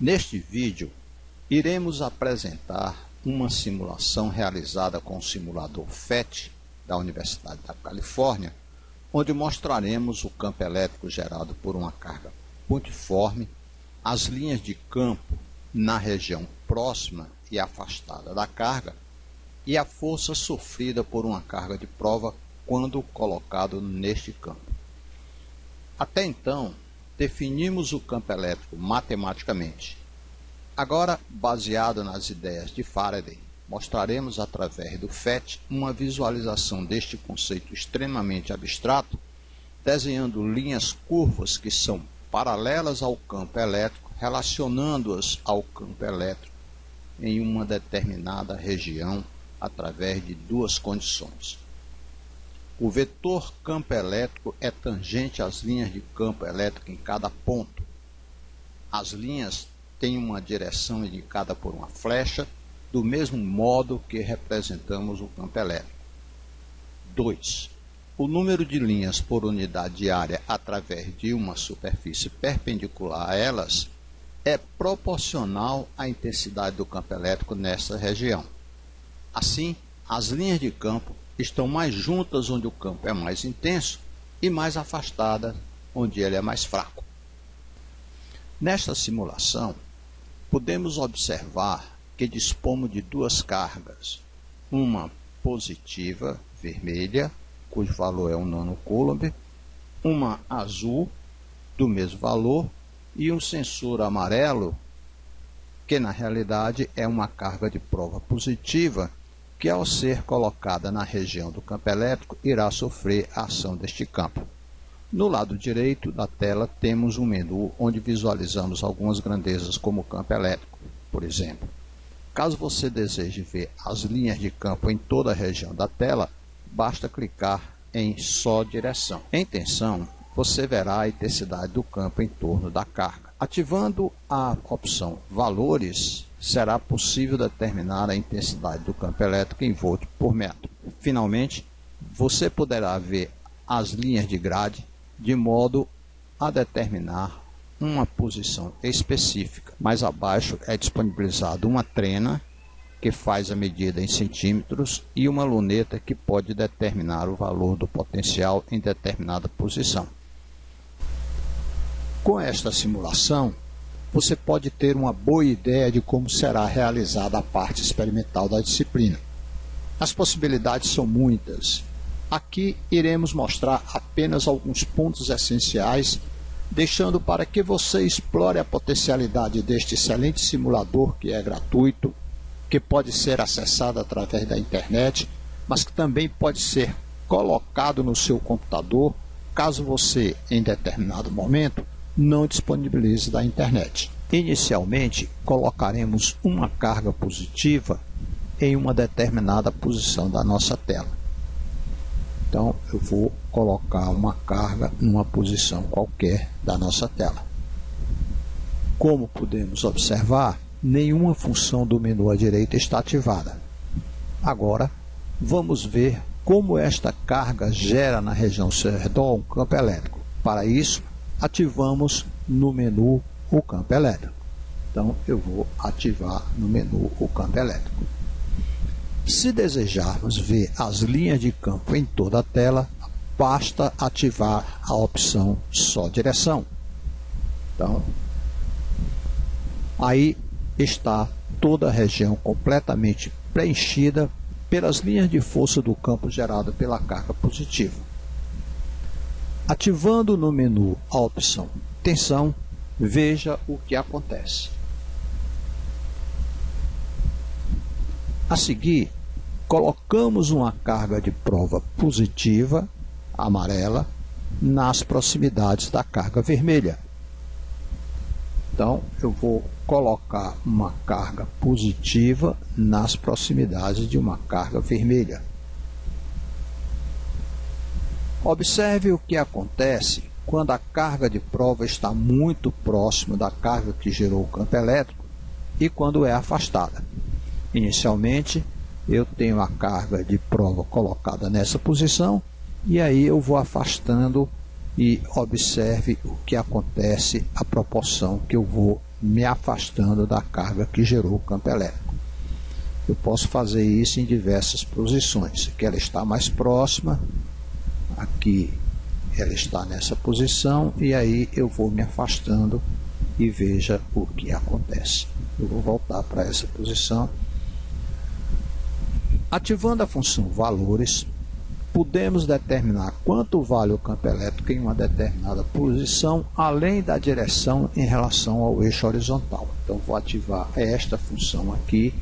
Neste vídeo, iremos apresentar uma simulação realizada com o simulador PhET da Universidade da Califórnia, onde mostraremos o campo elétrico gerado por uma carga pontiforme, as linhas de campo na região próxima e afastada da carga e a força sofrida por uma carga de prova quando colocado neste campo. Até então, definimos o campo elétrico matematicamente. Agora, baseado nas ideias de Faraday, mostraremos através do PhET uma visualização deste conceito extremamente abstrato, desenhando linhas curvas que são paralelas ao campo elétrico, relacionando-as ao campo elétrico em uma determinada região através de duas condições. O vetor campo elétrico é tangente às linhas de campo elétrico em cada ponto. As linhas têm uma direção indicada por uma flecha, do mesmo modo que representamos o campo elétrico. 2. O número de linhas por unidade de área através de uma superfície perpendicular a elas é proporcional à intensidade do campo elétrico nessa região. Assim, as linhas de campo estão mais juntas onde o campo é mais intenso e mais afastadas onde ele é mais fraco. Nesta simulação, podemos observar que dispomos de duas cargas, uma positiva, vermelha, cujo valor é 1 nanocoulomb, uma azul, do mesmo valor, e um sensor amarelo, que na realidade é uma carga de prova positiva, que ao ser colocada na região do campo elétrico, irá sofrer a ação deste campo. No lado direito da tela temos um menu onde visualizamos algumas grandezas como o campo elétrico, por exemplo. Caso você deseje ver as linhas de campo em toda a região da tela, basta clicar em só direção. Em tensão, você verá a intensidade do campo em torno da carga. Ativando a opção Valores, será possível determinar a intensidade do campo elétrico em volt por metro. Finalmente, você poderá ver as linhas de grade de modo a determinar uma posição específica. Mais abaixo é disponibilizada uma trena que faz a medida em centímetros e uma luneta que pode determinar o valor do potencial em determinada posição. Com esta simulação, você pode ter uma boa ideia de como será realizada a parte experimental da disciplina. As possibilidades são muitas. Aqui iremos mostrar apenas alguns pontos essenciais, deixando para que você explore a potencialidade deste excelente simulador que é gratuito, que pode ser acessado através da internet, mas que também pode ser colocado no seu computador, caso você, em determinado momento, não disponibilize da internet. Inicialmente, colocaremos uma carga positiva em uma determinada posição da nossa tela. Então, eu vou colocar uma carga numa posição qualquer da nossa tela. Como podemos observar, nenhuma função do menu à direita está ativada. Agora, vamos ver como esta carga gera na região ao seu redor um campo elétrico. Para isso, ativamos no menu o campo elétrico. Então, eu vou ativar no menu o campo elétrico. Se desejarmos ver as linhas de campo em toda a tela, basta ativar a opção Só Direção. Então, aí está toda a região completamente preenchida pelas linhas de força do campo gerado pela carga positiva. Ativando no menu a opção Tensão, veja o que acontece. A seguir, colocamos uma carga de prova positiva, amarela, nas proximidades da carga vermelha. Então, eu vou colocar uma carga positiva nas proximidades de uma carga vermelha. Observe o que acontece quando a carga de prova está muito próxima da carga que gerou o campo elétrico e quando é afastada. Inicialmente, eu tenho a carga de prova colocada nessa posição e aí eu vou afastando e observe o que acontece, a proporção que eu vou me afastando da carga que gerou o campo elétrico. Eu posso fazer isso em diversas posições. Aqui ela está mais próxima, aqui ela está nessa posição, e aí eu vou me afastando e veja o que acontece. Eu vou voltar para essa posição. Ativando a função valores, podemos determinar quanto vale o campo elétrico em uma determinada posição, além da direção em relação ao eixo horizontal. Então, vou ativar esta função aqui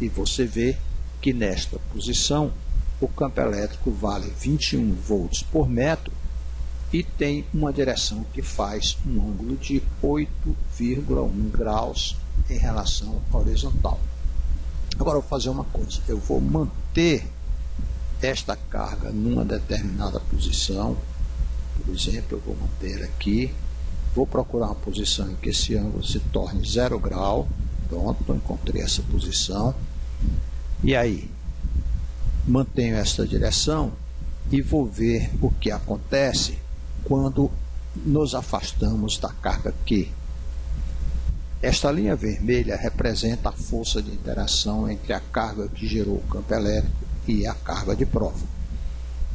e você vê que nesta posição o campo elétrico vale 21 volts por metro e tem uma direção que faz um ângulo de 8,1 graus em relação à horizontal. Agora eu vou fazer uma coisa, eu vou manter esta carga numa determinada posição. Por exemplo, eu vou manter aqui, vou procurar uma posição em que esse ângulo se torne 0 grau. Pronto, encontrei essa posição. E aí, mantenho esta direção e vou ver o que acontece quando nos afastamos da carga Q. Esta linha vermelha representa a força de interação entre a carga que gerou o campo elétrico e a carga de prova.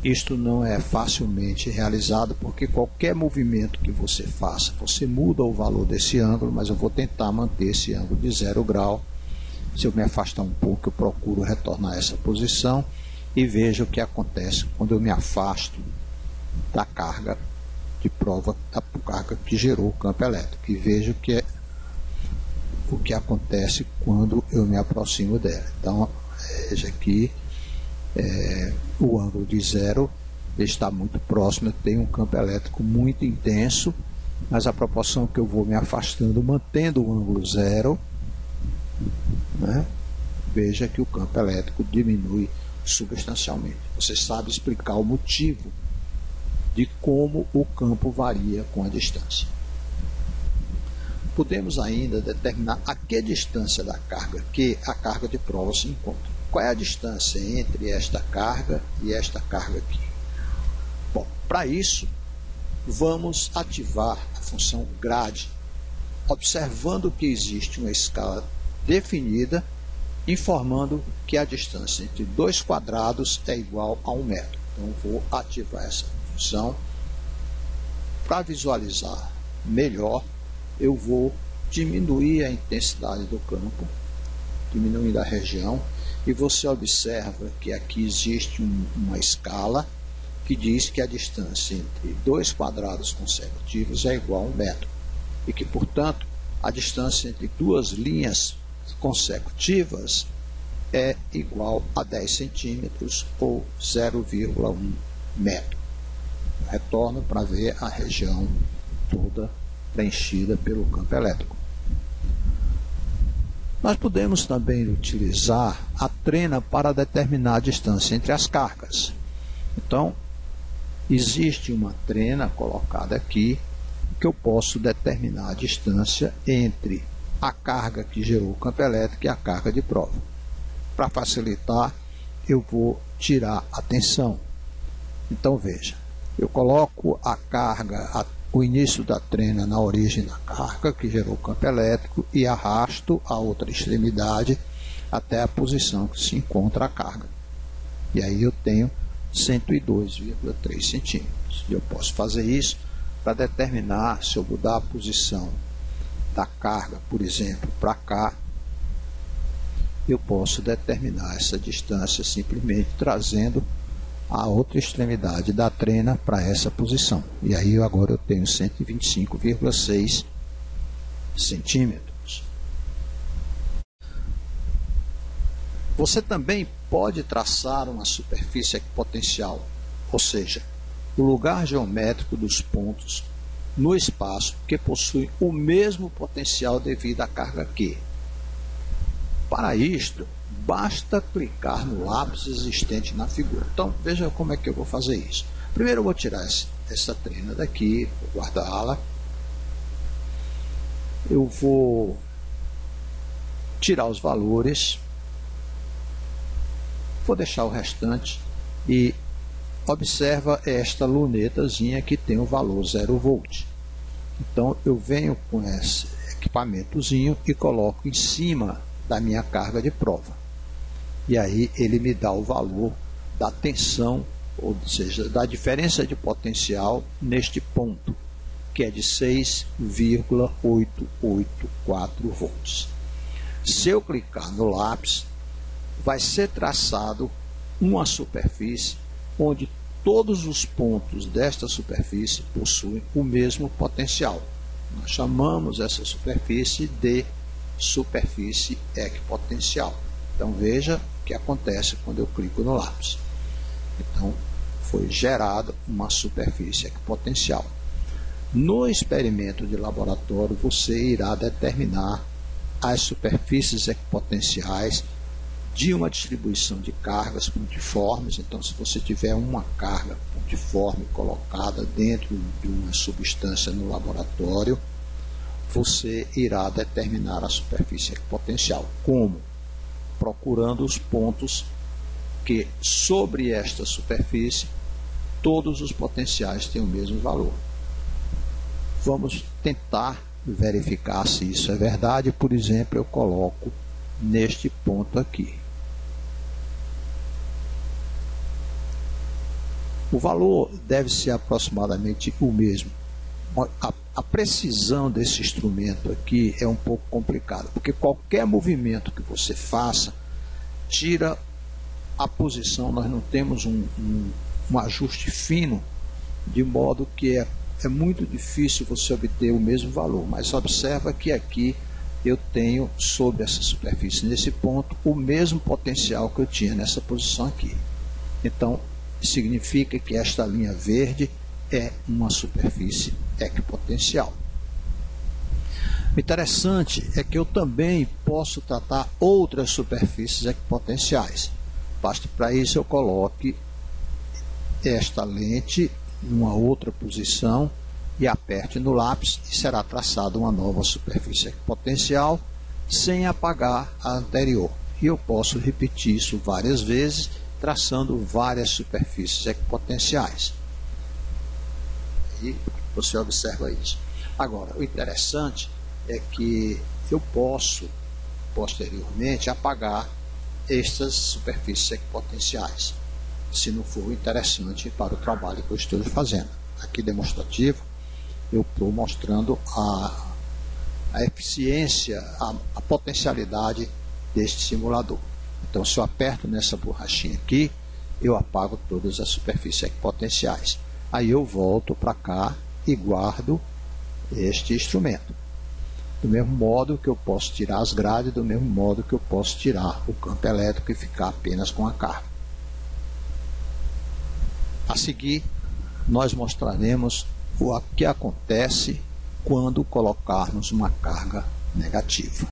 Isto não é facilmente realizado porque qualquer movimento que você faça, você muda o valor desse ângulo, mas eu vou tentar manter esse ângulo de 0 grau. Se eu me afastar um pouco, eu procuro retornar a essa posição e vejo o que acontece quando eu me afasto da carga de prova, da carga que gerou o campo elétrico, e vejo o que acontece quando eu me aproximo dela. Então, veja aqui, o ângulo de 0 está muito próximo, eu tenho um campo elétrico muito intenso, mas a proporção que eu vou me afastando, mantendo o ângulo 0, né, veja que o campo elétrico diminui substancialmente. Você sabe explicar o motivo de como o campo varia com a distância. Podemos ainda determinar a que distância da carga que a carga de prova se encontra. Qual é a distância entre esta carga e esta carga aqui? Bom, para isso, vamos ativar a função grade, observando que existe uma escala definida, informando que a distância entre dois quadrados é igual a 1 metro. Então, vou ativar essa função. Para visualizar melhor, eu vou diminuir a intensidade do campo, diminuindo a região, e você observa que aqui existe uma escala que diz que a distância entre dois quadrados consecutivos é igual a 1 metro, e que, portanto, a distância entre duas linhas consecutivas é igual a 10 centímetros ou 0,1 metro. Retorno para ver a região toda preenchida pelo campo elétrico. Nós podemos também utilizar a trena para determinar a distância entre as cargas. Então, existe uma trena colocada aqui que eu posso determinar a distância entre a carga que gerou o campo elétrico e a carga de prova. Para facilitar, eu vou tirar a tensão. Então, veja, eu coloco a carga, o início da trena na origem da carga que gerou o campo elétrico e arrasto a outra extremidade até a posição que se encontra a carga. E aí eu tenho 102,3 centímetros. Eu posso fazer isso para determinar, se eu mudar a posição da carga, por exemplo, para cá, eu posso determinar essa distância simplesmente trazendo a outra extremidade da trena para essa posição. E aí agora eu tenho 125,6 centímetros. Você também pode traçar uma superfície equipotencial, ou seja, o lugar geométrico dos pontos no espaço que possui o mesmo potencial devido à carga Q. Para isto, basta clicar no lápis existente na figura. Então, veja como é que eu vou fazer isso. Primeiro eu vou tirar essa trena daqui, vou guardá-la. Eu vou tirar os valores, vou deixar o restante e observa esta lunetazinha que tem o valor 0 volt. Então, eu venho com esse equipamentozinho e coloco em cima da minha carga de prova. E aí ele me dá o valor da tensão, ou seja, da diferença de potencial neste ponto, que é de 6,884 volts. Se eu clicar no lápis, vai ser traçado uma superfície onde todos os pontos desta superfície possuem o mesmo potencial. Nós chamamos essa superfície de superfície equipotencial. Então veja o que acontece quando eu clico no lápis. Então foi gerada uma superfície equipotencial. No experimento de laboratório você irá determinar as superfícies equipotenciais de uma distribuição de cargas pontiformes. Então, se você tiver uma carga pontiforme colocada dentro de uma substância no laboratório, você irá determinar a superfície equipotencial. Como? Procurando os pontos que, sobre esta superfície, todos os potenciais têm o mesmo valor. Vamos tentar verificar se isso é verdade. Por exemplo, eu coloco neste ponto aqui. O valor deve ser aproximadamente o mesmo. A precisão desse instrumento aqui é um pouco complicado, porque qualquer movimento que você faça tira a posição. Nós não temos um ajuste fino, de modo que é muito difícil você obter o mesmo valor. Mas observa que aqui eu tenho sobre essa superfície, nesse ponto, o mesmo potencial que eu tinha nessa posição aqui. Então significa que esta linha verde é uma superfície equipotencial. O interessante é que eu também posso tratar outras superfícies equipotenciais. Basta para isso eu coloque esta lente numa outra posição e aperte no lápis e será traçada uma nova superfície equipotencial sem apagar a anterior. E eu posso repetir isso várias vezes, traçando várias superfícies equipotenciais. E você observa isso. Agora, o interessante é que eu posso posteriormente apagar estas superfícies equipotenciais, se não for interessante para o trabalho que eu estou fazendo. Aqui demonstrativo, eu estou mostrando a eficiência, a potencialidade deste simulador. Então, se eu aperto nessa borrachinha aqui, eu apago todas as superfícies equipotenciais. Aí eu volto para cá e guardo este instrumento. Do mesmo modo que eu posso tirar as grades, do mesmo modo que eu posso tirar o campo elétrico e ficar apenas com a carga. A seguir, nós mostraremos o que acontece quando colocarmos uma carga negativa.